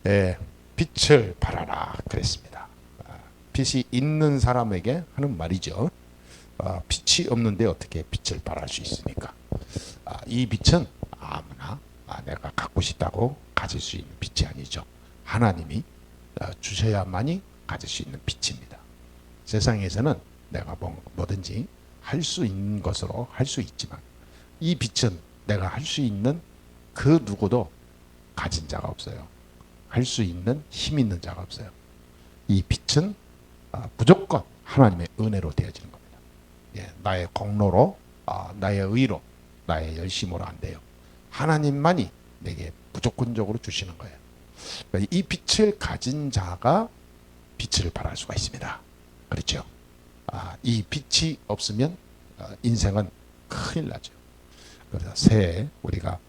예, 빛을 발하라 그랬습니다. 빛이 있는 사람에게 하는 말이죠. 빛이 없는데 어떻게 빛을 발할 수 있습니까? 이 빛은 아무나 내가 갖고 싶다고 가질 수 있는 빛이 아니죠. 하나님이 주셔야만이 가질 수 있는 빛입니다. 세상에서는 내가 뭐든지 할 수 있는 것으로 할 수 있지만 이 빛은 내가 할 수 있는 그 누구도 가진 자가 없어요. 할 수 있는 힘 있는 자가 없어요. 이 빛은 무조건 하나님의 은혜로 되어지는 겁니다. 나의 공로로, 나의 의로, 나의 열심으로 안 돼요. 하나님만이 내게 무조건적으로 주시는 거예요. 그러니까 이 빛을 가진 자가 빛을 발할 수가 있습니다. 그렇죠? 이 빛이 없으면 인생은 큰일 나죠. 그래서 새해 우리가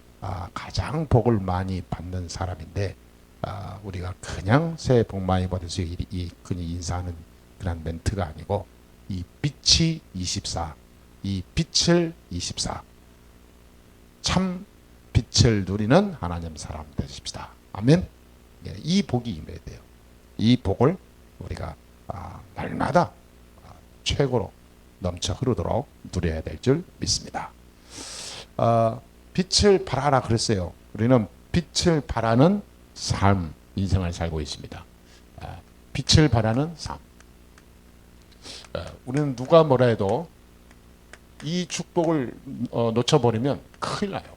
가장 복을 많이 받는 사람인데 우리가 그냥 새해 복 많이 받으세요 이 흔히 인사하는 그런 멘트가 아니고 이 빛이 24, 이 빛을 24, 참 빛을 누리는 하나님 사람 되십시다. 아멘. 이 복이 임해야 돼요. 이 복을 우리가 날마다 최고로 넘쳐 흐르도록 누려야 될 줄 믿습니다. 빛을 발하라 그랬어요. 우리는 빛을 발하는 삶, 인생을 살고 있습니다. 빛을 발하는 삶. 우리는 누가 뭐라 해도 이 축복을 놓쳐버리면 큰일 나요.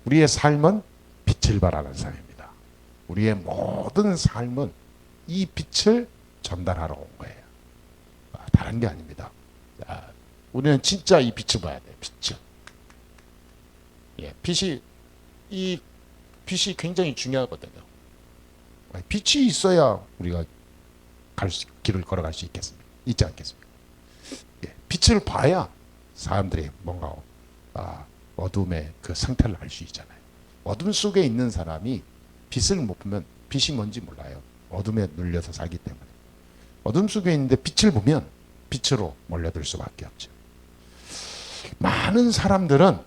우리의 삶은 빛을 발하는 삶입니다. 우리의 모든 삶은 이 빛을 전달하러 온 거예요. 다른 게 아닙니다. 우리는 진짜 이 빛을 봐야 돼요. 빛을. 이 빛이 굉장히 중요하거든요. 빛이 있어야 우리가 길을 걸어갈 수 있지 않겠습니까? 빛을 봐야 사람들이 뭔가 어둠의 그 상태를 알 수 있잖아요. 어둠 속에 있는 사람이 빛을 못 보면 빛이 뭔지 몰라요. 어둠에 눌려서 살기 때문에. 어둠 속에 있는데 빛을 보면 빛으로 몰려들 수밖에 없죠. 많은 사람들은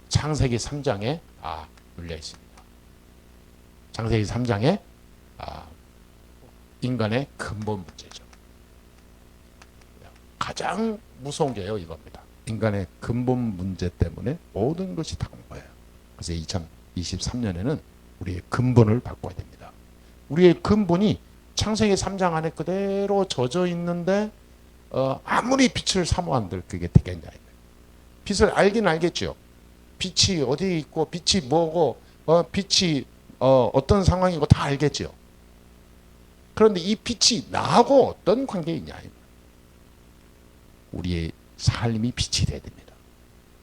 창세기 3장에 눌려 있습니다. 창세기 3장에 인간의 근본 문제죠. 가장 무서운 게요 이겁니다. 인간의 근본 문제 때문에 모든 것이 다 온 거예요. 그래서 2023년에는 우리의 근본을 바꿔야 됩니다. 우리의 근본이 창세기 3장 안에 그대로 젖어 있는데 아무리 빛을 사모한들 그게 되겠냐. 빛을 알긴 알겠죠. 빛이 어디 있고 빛이 뭐고 빛이 어떤 상황이고 다 알겠죠. 그런데 이 빛이 나하고 어떤 관계에 있냐. 우리의 삶이 빛이 돼야 됩니다.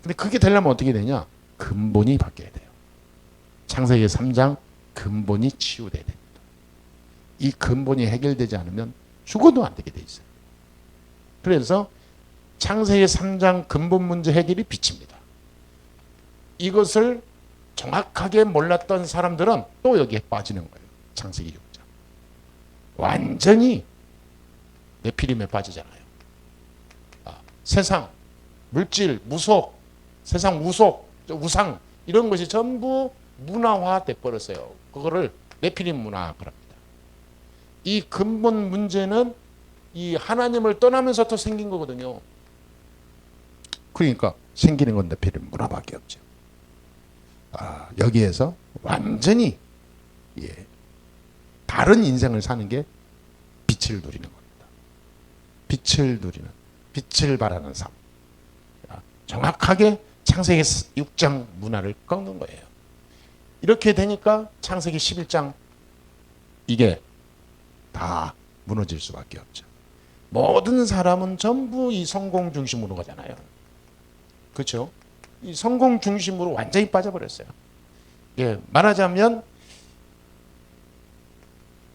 근데 그게 되려면 어떻게 되냐? 근본이 바뀌어야 돼요. 창세기 3장 근본이 치유돼야 됩니다. 이 근본이 해결되지 않으면 죽어도 안 되게 돼 있어요. 그래서 창세기 3장 근본 문제 해결이 빛입니다. 이것을 정확하게 몰랐던 사람들은 또 여기에 빠지는 거예요. 창세기 6장. 완전히 네피림에 빠지잖아요. 세상, 물질, 무속, 세상 우속, 우상 이런 것이 전부 문화화돼 버렸어요. 그거를 네피림 문화 그럽니다. 이 근본 문제는 이 하나님을 떠나면서부터 생긴 거거든요. 그러니까 생기는 건 네피림 문화밖에 없죠. 여기에서 완전히 다른 인생을 사는 게 빛을 누리는 겁니다. 빛을 누리는, 빛을 바라는 삶. 정확하게 창세기 6장 문화를 꺾는 거예요. 이렇게 되니까 창세기 11장 이게 다 무너질 수밖에 없죠. 모든 사람은 전부 이 성공 중심으로 가잖아요. 그렇죠? 이 성공 중심으로 완전히 빠져버렸어요. 말하자면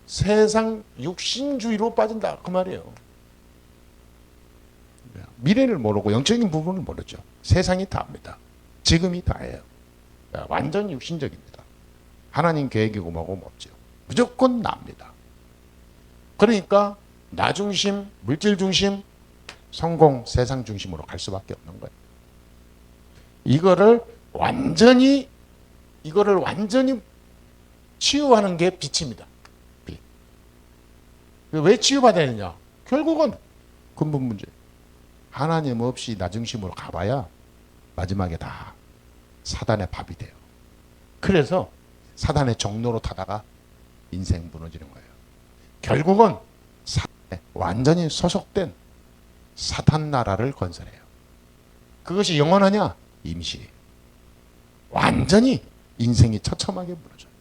세상 육신주의로 빠진다 그 말이에요. 미래를 모르고 영적인 부분을 모르죠. 세상이 다입니다. 지금이 다예요. 완전 육신적입니다. 하나님 계획이고 뭐고 없죠. 무조건 납니다. 그러니까 나 중심, 물질 중심, 성공, 세상 중심으로 갈 수밖에 없는 거예요. 이거를 완전히 치유하는 게 빛입니다. 빛. 왜 치유받아야 되냐? 결국은 근본 문제. 하나님 없이 나 중심으로 가봐야 마지막에 다 사단의 밥이 돼요. 그래서 사단의 종로로 타다가 인생 무너지는 거예요. 결국은 사단에 완전히 소속된 사탄 나라를 건설해요. 그것이 영원하냐? 임시. 완전히 인생이 처참하게 무너져요.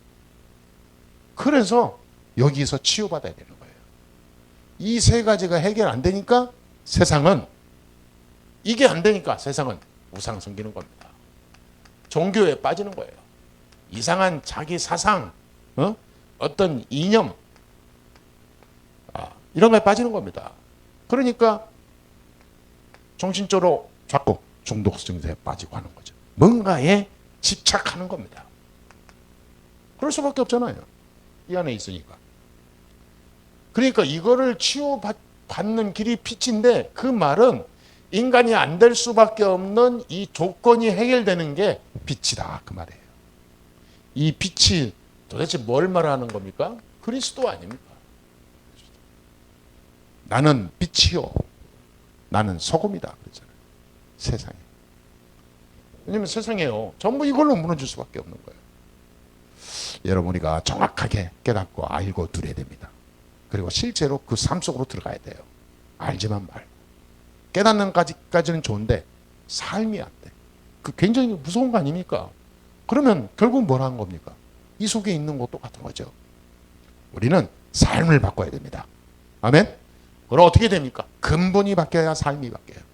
그래서 여기서 치유받아야 되는 거예요. 이 세 가지가 해결 안 되니까 세상은, 이게 안 되니까 세상은 우상 섬기는 겁니다. 종교에 빠지는 거예요. 이상한 자기 사상, 어떤 이념, 이런 거에 빠지는 겁니다. 그러니까 정신적으로 자꾸 중독 증세에 빠지고 하는 거죠. 뭔가에 집착하는 겁니다. 그럴 수밖에 없잖아요. 이 안에 있으니까. 그러니까 이거를 치유받는 길이 빛인데, 그 말은 인간이 안 될 수밖에 없는 이 조건이 해결되는 게 빛이다, 그 말이에요. 이 빛이 도대체 뭘 말하는 겁니까? 그리스도 아닙니까? 나는 빛이요, 나는 소금이다 그랬잖아요. 세상에. 왜냐면 세상에요, 전부 이걸로 무너질 수밖에 없는 거예요. 여러분, 우리가 정확하게 깨닫고 알고 누려야 됩니다. 그리고 실제로 그 삶 속으로 들어가야 돼요. 알지만 말고. 깨닫는 까지는 좋은데 삶이 안 돼. 그 굉장히 무서운 거 아닙니까? 그러면 결국 뭘 하는 겁니까? 이 속에 있는 것도 같은 거죠. 우리는 삶을 바꿔야 됩니다. 아멘? 그럼 어떻게 됩니까? 근본이 바뀌어야 삶이 바뀌어요.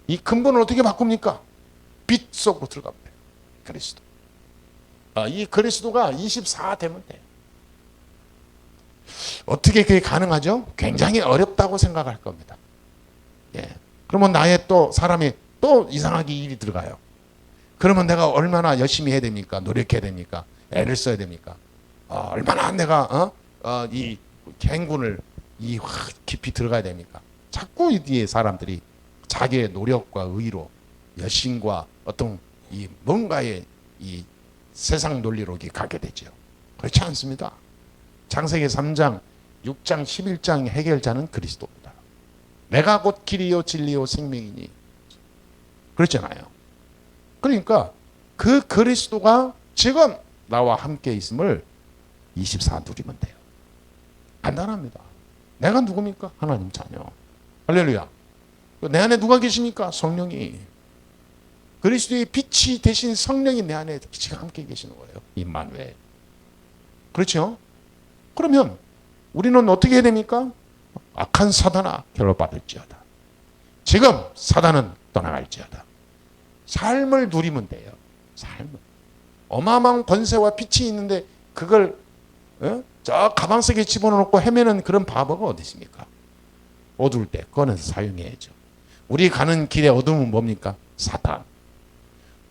이 근본을 어떻게 바꿉니까? 빛 속으로 들어갑니다. 그리스도. 이 그리스도가 24 되면 돼요. 어떻게 그게 가능하죠? 굉장히 어렵다고 생각할 겁니다. 예. 그러면 나의 또 사람이 또 이상하게 일이 들어가요. 그러면 내가 얼마나 열심히 해야 됩니까? 노력해야 됩니까? 애를 써야 됩니까? 얼마나 내가 이 행군을 깊이 들어가야 됩니까? 자꾸 이 뒤에 사람들이 자기의 노력과 의로, 열심과 어떤 이 뭔가의 이 세상 논리로 가게 되죠. 그렇지 않습니다. 창세기 3장, 6장, 11장 해결자는 그리스도입니다. 내가 곧 길이요 진리요 생명이니. 그렇잖아요. 그러니까 그 그리스도가 지금 나와 함께 있음을 24 누리면 돼요. 간단합니다. 내가 누굽니까? 하나님 자녀. 할렐루야. 내 안에 누가 계십니까? 성령이. 그리스도의 빛이 되신 성령이 내 안에 지금 함께 계시는 거예요. 임마누엘. 그렇죠? 그러면 우리는 어떻게 해야 됩니까? 악한 사단아 결로받을지어다. 지금 사단은 떠나갈지어다. 삶을 누리면 돼요. 삶을. 어마어마한 권세와 빛이 있는데 그걸 저 가방 속에 집어넣고 헤매는 그런 바보가 어디 있습니까? 어두울 때 꺼내서 사용해야죠. 우리 가는 길의 어둠은 뭡니까? 사단.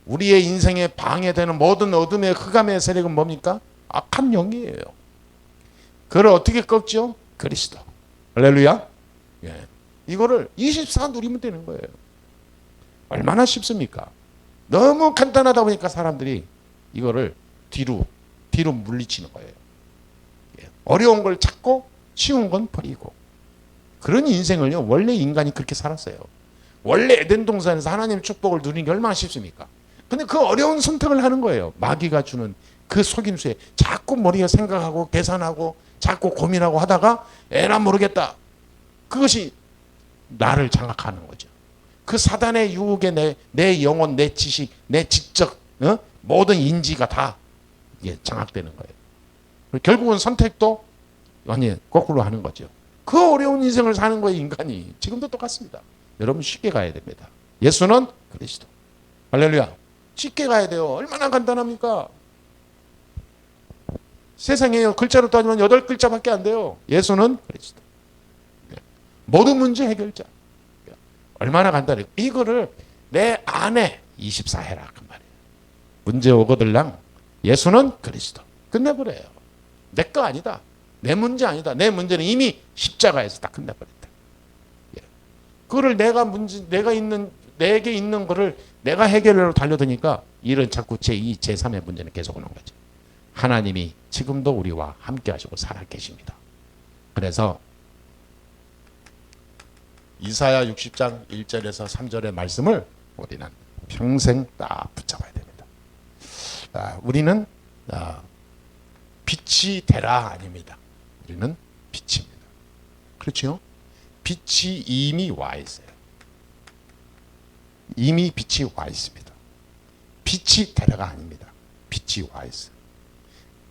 우리의 인생에 방해되는 모든 어둠의 흑암의 세력은 뭡니까? 악한 영이에요. 그걸 어떻게 꺾죠? 그리스도. 할렐루야. 예. 이거를 24 누리면 되는 거예요. 얼마나 쉽습니까? 너무 간단하다 보니까 사람들이 이거를 뒤로 물리치는 거예요. 예. 어려운 걸 찾고 쉬운 건 버리고. 그런 인생을요, 원래 인간이 그렇게 살았어요. 원래 에덴 동산에서 하나님의 축복을 누리는 게 얼마나 쉽습니까? 근데 그 어려운 선택을 하는 거예요. 마귀가 주는 그 속임수에 자꾸 머리가 생각하고 계산하고 자꾸 고민하고 하다가 에라 모르겠다. 그것이 나를 장악하는 거죠. 그 사단의 유혹에 내 영혼, 내 지식, 내 지적, 모든 인지가 다 장악되는 거예요. 결국은 선택도 거꾸로 하는 거죠. 그 어려운 인생을 사는 거예요, 인간이. 지금도 똑같습니다. 여러분 쉽게 가야 됩니다. 예수는 그리스도. 할렐루야. 쉽게 가야 돼요. 얼마나 간단합니까? 세상에 글자로 따지면 8글자밖에 안 돼요. 예수는 그리스도. 모든 문제 해결자. 얼마나 간단해요. 이거를 내 안에 24 해라 그 말이에요. 문제 오거들랑 예수는 그리스도. 끝내버려요. 내 거 아니다. 내 문제 아니다. 내 문제는 이미 십자가에서 다 끝내버렸다. 그거를 내게 있는 거를 내가 해결하러 달려드니까 일은 자꾸 제2, 제3의 문제는 계속 오는 거죠. 하나님이 지금도 우리와 함께 하시고 살아 계십니다. 그래서 이사야 60장 1절에서 3절의 말씀을 우리는 평생 딱 붙잡아야 됩니다. 우리는 빛이 되라 아닙니다. 우리는 빛입니다. 그렇죠? 빛이 이미 와 있어요. 이미 빛이 와 있습니다. 빛이 되라가 아닙니다. 빛이 와 있어요.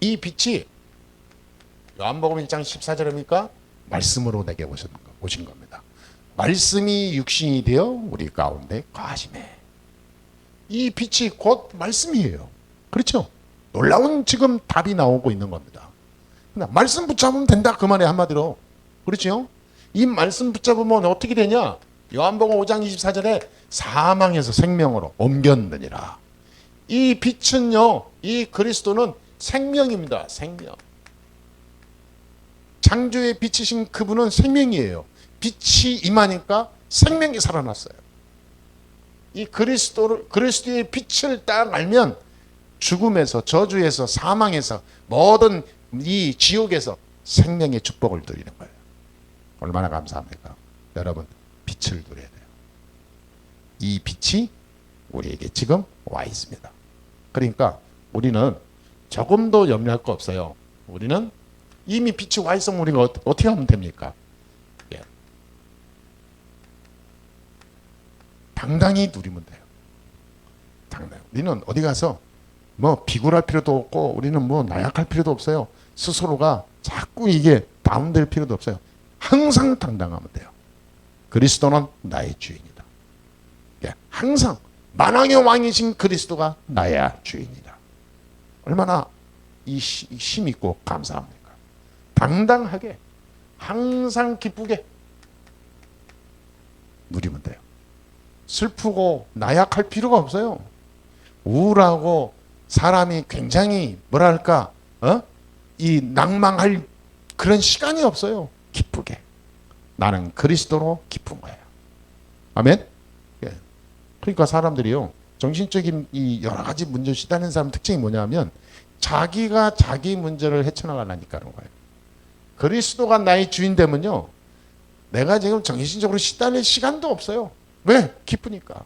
이 빛이 요한복음 1장 14절입니까? 말씀으로 내게 오신 겁니다. 말씀이 육신이 되어 우리 가운데 거하시매. 이 빛이 곧 말씀이에요. 그렇죠? 놀라운 지금 답이 나오고 있는 겁니다. 말씀 붙잡으면 된다 그 말에 한마디로. 그렇죠? 이 말씀 붙잡으면 어떻게 되냐? 요한복음 5장 24절에 사망에서 생명으로 옮겼느니라. 이 빛은요, 이 그리스도는 생명입니다. 생명. 창조의 빛이신 그분은 생명이에요. 빛이 임하니까 생명이 살아났어요. 이 그리스도의 빛을 딱 알면 죽음에서, 저주에서, 사망에서, 모든 이 지옥에서 생명의 축복을 누리는 거예요. 얼마나 감사합니까? 여러분, 빛을 누려야 돼요. 이 빛이 우리에게 지금 와 있습니다. 그러니까 우리는 조금도 염려할 거 없어요. 우리는 이미 빛이 와 있으면 우리가 어떻게 하면 됩니까? 예. 당당히 누리면 돼요. 당당히. 우리는 어디 가서 뭐 비굴할 필요도 없고 우리는 뭐 나약할 필요도 없어요. 스스로가 자꾸 이게 다운될 필요도 없어요. 항상 당당하면 돼요. 그리스도는 나의 주인이다. 예. 항상 만왕의 왕이신 그리스도가 나의 주인이다. 얼마나 이 힘 있고 감사합니까? 당당하게 항상 기쁘게 누리면 돼요. 슬프고 나약할 필요가 없어요. 우울하고 사람이 굉장히 뭐랄까 이 낭망할 그런 시간이 없어요. 기쁘게 나는 그리스도로 기쁜 거예요. 아멘. 예. 그러니까 사람들이요 정신적인 이 여러 가지 문제 시달리는 사람 특징이 뭐냐면 자기가 자기 문제를 헤쳐나가려니까 그런 거예요. 그리스도가 나의 주인 되면요 내가 지금 정신적으로 시달릴 시간도 없어요. 왜? 기쁘니까.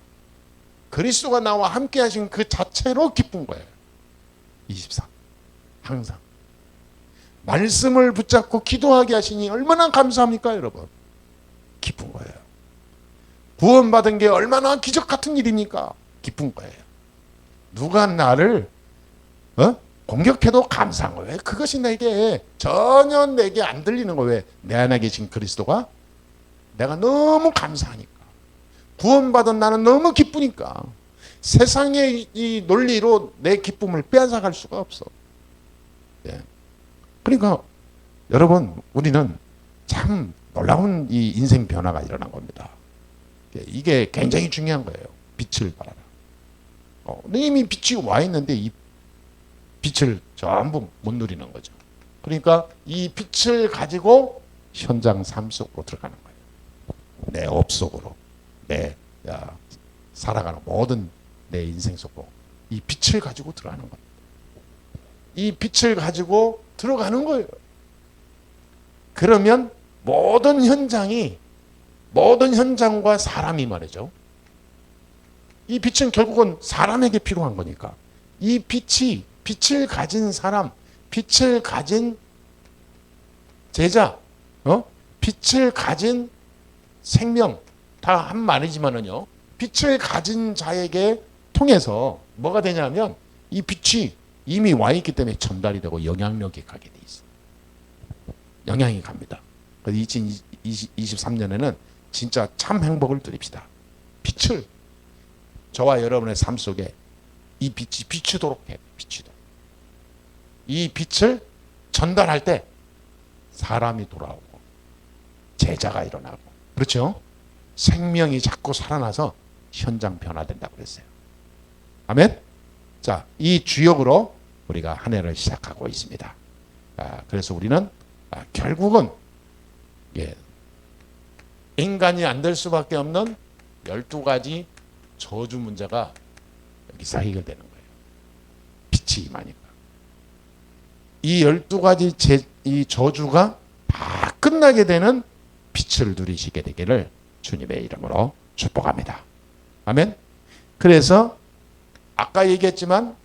그리스도가 나와 함께 하신 그 자체로 기쁜 거예요. 24. 항상. 말씀을 붙잡고 기도하게 하시니 얼마나 감사합니까, 여러분? 기쁜 거예요. 구원받은 게 얼마나 기적 같은 일입니까? 기쁜 거예요. 누가 나를 공격해도 감사한 거예요. 그것이 내게 전혀 내게 안 들리는 거예요. 왜? 내 안에 계신 그리스도가 내가 너무 감사하니까. 구원받은 나는 너무 기쁘니까. 세상의 이 논리로 내 기쁨을 빼앗아갈 수가 없어. 예. 그러니까 여러분 우리는 참 놀라운 이 인생 변화가 일어난 겁니다. 예. 이게 굉장히 중요한 거예요. 빛을 발하라. 이미 빛이 와 있는데 이 빛을 전부 못 누리는 거죠. 그러니까 이 빛을 가지고 현장 삶 속으로 들어가는 거예요. 내 업 속으로. 내 살아가는 모든 내 인생 속으로 이 빛을 가지고 들어가는 겁니다. 이 빛을 가지고 들어가는 거예요. 그러면 모든 현장과 사람이 말이죠. 이 빛은 결국은 사람에게 필요한 거니까 이 빛을 가진 사람, 빛을 가진 제자, 빛을 가진 생명 다 한 말이지만은요. 빛을 가진 자에게 통해서 뭐가 되냐면 이 빛이 이미 와 있기 때문에 전달이 되고 영향력이 가게 돼 있어요. 영향이 갑니다. 그래서 2023년에는 진짜 참 행복을 누립시다. 빛을 저와 여러분의 삶 속에 이 빛이 비추도록 해. 비추도록. 이 빛을 전달할 때 사람이 돌아오고 제자가 일어나고 그렇죠? 생명이 자꾸 살아나서 현장 변화된다고 그랬어요. 아멘? 자, 이 주역으로 우리가 한 해를 시작하고 있습니다. 그래서 우리는 결국은 인간이 안 될 수밖에 없는 12가지 저주 문제가 여기서 해결되는 거예요. 빛이 임하니까. 이 12가지 이 저주가 다 끝나게 되는 빛을 누리시게 되기를 주님의 이름으로 축복합니다. 아멘. 그래서 아까 얘기했지만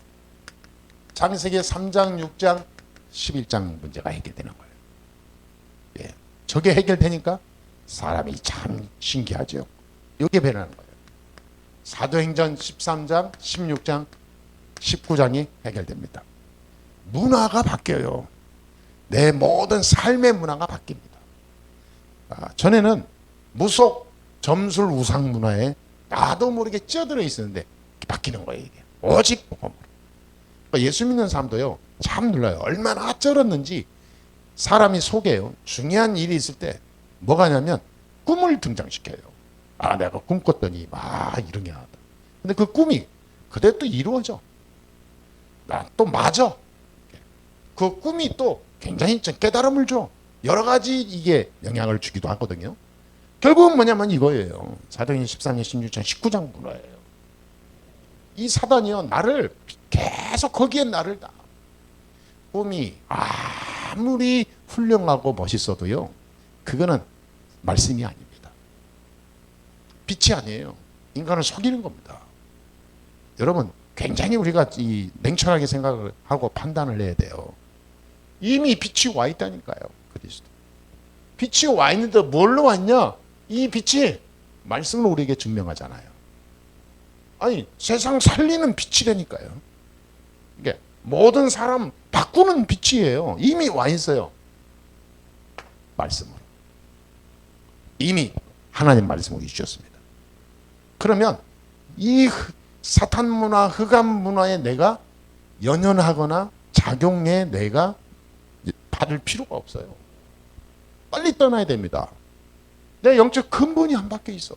창세기 3장, 6장, 11장 문제가 해결되는 거예요. 예. 저게 해결되니까 사람이 참 신기하죠. 이게 변하는 거예요. 사도행전 13장, 16장, 19장이 해결됩니다. 문화가 바뀌어요. 내 모든 삶의 문화가 바뀝니다. 전에는 무속, 점술, 우상 문화에 나도 모르게 찌어들어 있었는데 바뀌는 거예요. 이게 오직 복음으로. 예수 믿는 사람도요, 참 놀라요. 얼마나 쩔었는지. 사람이 속에요, 중요한 일이 있을 때 뭐가 하냐면 꿈을 등장시켜요. 내가 꿈 꿨더니 이런 게 나왔다. 근데 그 꿈이 그대로 또 이루어져. 또 맞아. 그 꿈이 또 굉장히 깨달음을 줘. 여러 가지 이게 영향을 주기도 하거든요. 결국은 뭐냐면 이거예요. 사도행전 13장, 16장, 19장 문화예요. 이 사단이요, 나를 계속 거기에 나를 다. 꿈이 아무리 훌륭하고 멋있어도요, 그거는 말씀이 아닙니다. 빛이 아니에요. 인간을 속이는 겁니다. 여러분, 굉장히 우리가 냉철하게 생각을 하고 판단을 해야 돼요. 이미 빛이 와 있다니까요. 그리스도. 빛이 와 있는데 뭘로 왔냐? 이 빛이 말씀을 우리에게 증명하잖아요. 아니, 세상 살리는 빛이라니까요. 이게 모든 사람 바꾸는 빛이에요. 이미 와 있어요. 말씀으로. 이미 하나님 말씀으로 주셨습니다. 그러면 이 사탄 문화, 흑암 문화에 내가 연연하거나 작용해 내가 받을 필요가 없어요. 빨리 떠나야 됩니다. 내 영적 근본이 안 바뀌어 있어.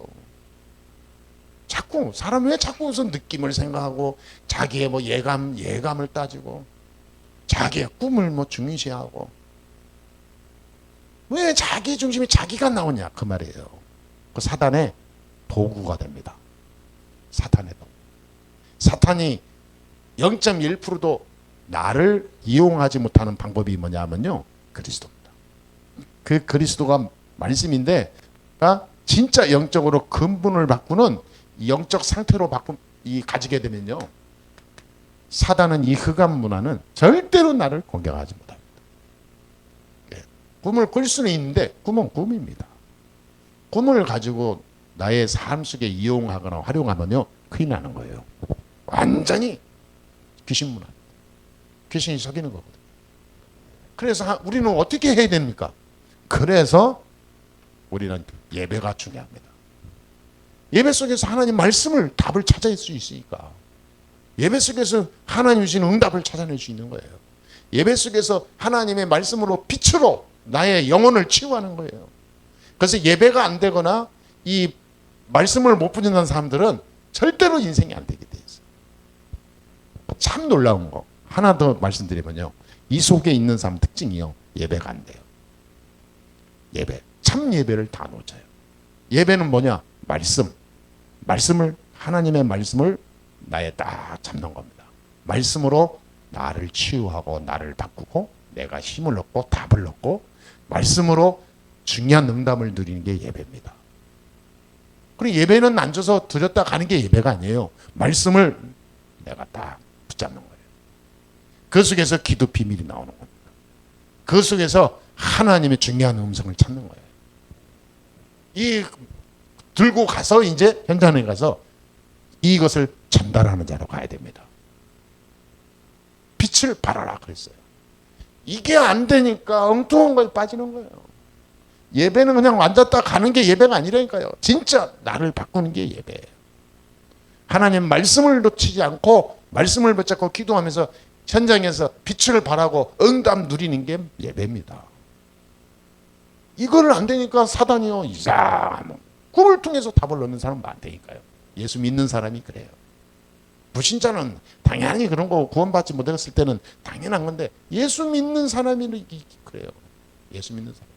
자꾸 사람 왜 자꾸 우선 느낌을 생각하고 자기의 예감을 따지고 자기의 꿈을 중시하고 왜 자기 중심이 자기가 나오냐 그 말이에요. 그 사단의 도구가 됩니다. 사탄의 도구. 사탄이 0.1%도 나를 이용하지 못하는 방법이 뭐냐면요, 그리스도입니다. 그 그리스도가 말씀인데, 진짜 영적으로 근본을 바꾸는 영적 상태로 가지게 되면요, 사단은 이 흑암 문화는 절대로 나를 공격하지 못합니다. 예. 꿈을 꿀 수는 있는데 꿈은 꿈입니다. 꿈을 가지고 나의 삶 속에 이용하거나 활용하면요, 큰일 나는 거예요. 완전히 귀신 문화. 귀신이 속이는 거거든요. 그래서 우리는 어떻게 해야 됩니까? 그래서 우리는 예배가 중요합니다. 예배 속에서 하나님 말씀을 답을 찾아낼 수 있으니까. 예배 속에서 하나님 주신 응답을 찾아낼 수 있는 거예요. 예배 속에서 하나님의 말씀으로 빛으로 나의 영혼을 치유하는 거예요. 그래서 예배가 안 되거나 이 말씀을 못 붙이는 사람들은 절대로 인생이 안 되게 돼 있어요. 참 놀라운 거 하나 더 말씀드리면요, 이 속에 있는 사람 특징이요, 예배가 안 돼요. 예배, 참 예배를 다 놓쳐요. 예배는 뭐냐? 하나님의 말씀을 나에 딱 잡는 겁니다. 말씀으로 나를 치유하고 나를 바꾸고 내가 힘을 얻고 답을 얻고 말씀으로 중요한 응답을 누리는 게 예배입니다. 그리고 예배는 앉아서 드렸다 가는 게 예배가 아니에요. 말씀을 내가 딱 붙잡는 거예요. 그 속에서 기도 비밀이 나오는 겁니다. 그 속에서 하나님의 중요한 음성을 찾는 거예요. 이 들고 가서 이제 현장에 가서 이것을 전달하는 자로 가야 됩니다. 빛을 발하라 그랬어요. 이게 안 되니까 엉뚱한 거에 빠지는 거예요. 예배는 그냥 앉았다 가는 게 예배가 아니라니까요. 진짜 나를 바꾸는 게 예배예요. 하나님 말씀을 놓치지 않고 말씀을 붙잡고 기도하면서 현장에서 빛을 발하고 응답 누리는 게 예배입니다. 이거를 안 되니까 사단이요, 이상한 꿈을 통해서 답을 얻는 사람은 안 되니까요. 예수 믿는 사람이 그래요. 불신자는 당연히 그런 거 구원받지 못했을 때는 당연한 건데 예수 믿는 사람이 그래요. 예수 믿는 사람.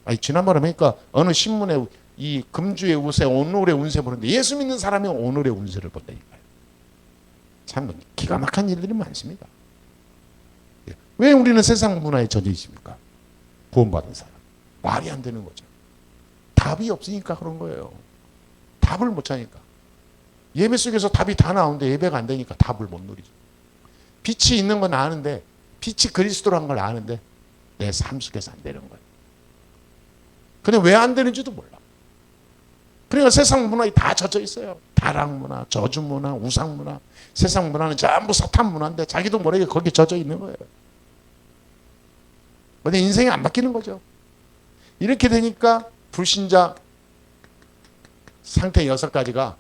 아니, 지난번에 보니까 어느 신문에 이 금주의 운세, 오늘의 운세 보는데 예수 믿는 사람이 오늘의 운세를 본다니까요. 참 기가 막힌 일들이 많습니다. 왜 우리는 세상 문화에 젖어 있습니까? 구원받은 사람. 말이 안 되는 거죠. 답이 없으니까 그런 거예요. 답을 못 찾으니까. 예배 속에서 답이 다 나오는데 예배가 안 되니까 답을 못 누리죠. 빛이 있는 건 아는데, 빛이 그리스도란 걸 아는데 내 삶 속에서 안 되는 거예요. 근데 왜 안 되는지도 몰라. 그러니까 세상 문화에 다 젖어 있어요. 타락 문화, 저주 문화, 우상 문화. 세상 문화는 전부 사탄 문화인데 자기도 모르게 거기에 젖어 있는 거예요. 근데 인생이 안 바뀌는 거죠. 이렇게 되니까 불신자 상태 6가지가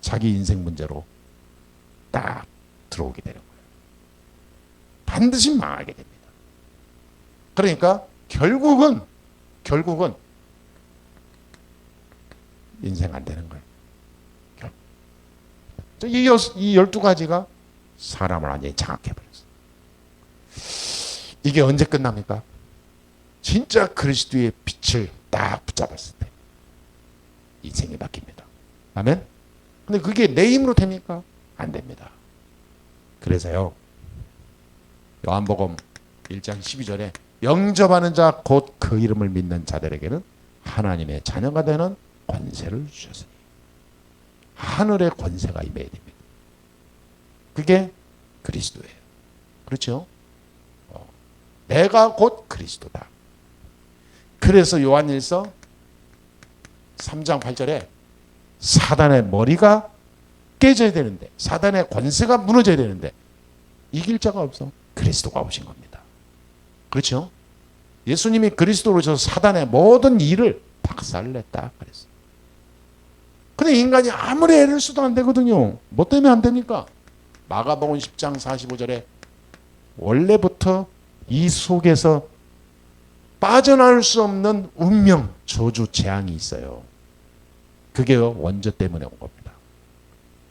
자기 인생 문제로 딱 들어오게 되는 거예요. 반드시 망하게 됩니다. 그러니까 결국은 인생 안 되는 거예요. 이 12가지가 사람을 완전히 장악해버렸어요. 이게 언제 끝납니까? 진짜 그리스도의 빛을 딱 붙잡았을 때 인생이 바뀝니다. 아멘? 근데 그게 내 힘으로 됩니까? 안 됩니다. 그래서요, 요한복음 1장 12절에 영접하는 자 곧 그 이름을 믿는 자들에게는 하나님의 자녀가 되는 권세를 주셨으니, 하늘의 권세가 임해야 됩니다. 그게 그리스도예요. 그렇죠? 내가 곧 그리스도다. 그래서 요한일서 3장 8절에 사단의 머리가 깨져야 되는데, 사단의 권세가 무너져야 되는데 이길 자가 없어. 그리스도가 오신 겁니다. 그렇죠? 예수님이 그리스도로 오셔서 사단의 모든 일을 박살냈다 그랬어요. 근데 인간이 아무리 애를 써도 안 되거든요. 뭐 때문에 안 됩니까? 마가복음 10장 45절에 원래부터 이 속에서 빠져나올 수 없는 운명, 저주, 재앙이 있어요. 그게 원죄 때문에 온 겁니다.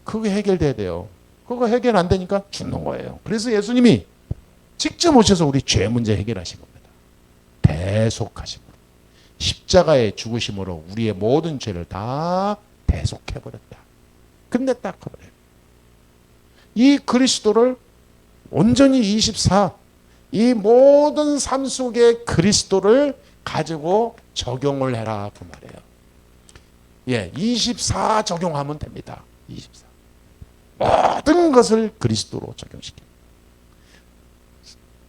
그게 해결돼야 돼요. 그거 해결 안 되니까 죽는 거예요. 그래서 예수님이 직접 오셔서 우리 죄 문제 해결하신 겁니다. 대속하심으로. 십자가의 죽으심으로 우리의 모든 죄를 다 대속해버렸다. 끝냈다. 그래요. 이 그리스도를 온전히 24, 이 모든 삶 속에 그리스도를 가지고 적용을 해라 그 말이에요. 예, 24 적용하면 됩니다. 24. 모든 것을 그리스도로 적용시킵니다.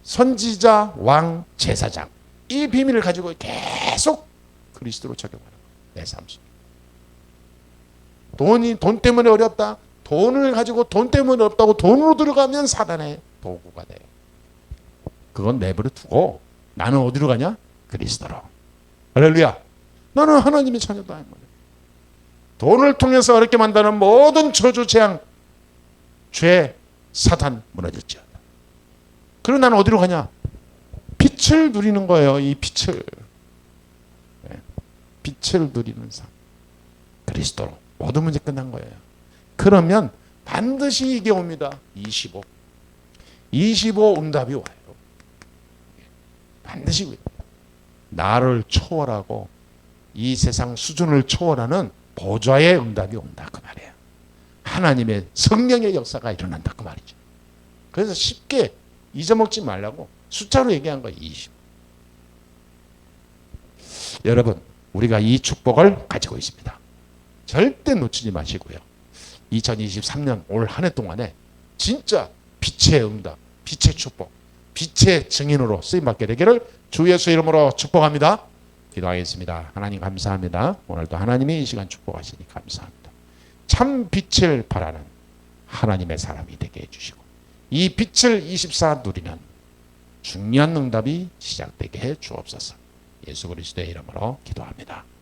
선지자, 왕, 제사장, 이 비밀을 가지고 계속 그리스도로 적용하는 거예요. 내 삶 속에. 돈 때문에 어렵다. 돈을 가지고 돈 때문에 어렵다고 돈으로 들어가면 사단의 도구가 돼요. 그건 내버려 두고 나는 어디로 가냐? 그리스도로. 할렐루야. 나는 하나님의 자녀다. 돈을 통해서 어렵게 만드는 모든 저주, 재앙, 죄, 사탄 무너졌죠. 그럼 나는 어디로 가냐? 빛을 누리는 거예요. 이 빛을. 빛을 누리는 삶. 그리스도로. 모든 문제 끝난 거예요. 그러면 반드시 이게 옵니다. 25 응답이 와요. 반드시 와요. 나를 초월하고 이 세상 수준을 초월하는 보좌의 응답이 온다 그 말이에요. 하나님의 성령의 역사가 일어난다 그 말이죠. 그래서 쉽게 잊어먹지 말라고 숫자로 얘기한 거예요. 20. 여러분, 우리가 이 축복을 가지고 있습니다. 절대 놓치지 마시고요. 2023년 올 한 해 동안에 진짜 빛의 응답, 빛의 축복, 빛의 증인으로 쓰임받게 되기를 주 예수 이름으로 축복합니다. 기도하겠습니다. 하나님 감사합니다. 오늘도 하나님이 이 시간 축복하시니 감사합니다. 참 빛을 바라는 하나님의 사람이 되게 해주시고 이 빛을 24 누리는 중요한 응답이 시작되게 해 주옵소서. 예수 그리스도의 이름으로 기도합니다.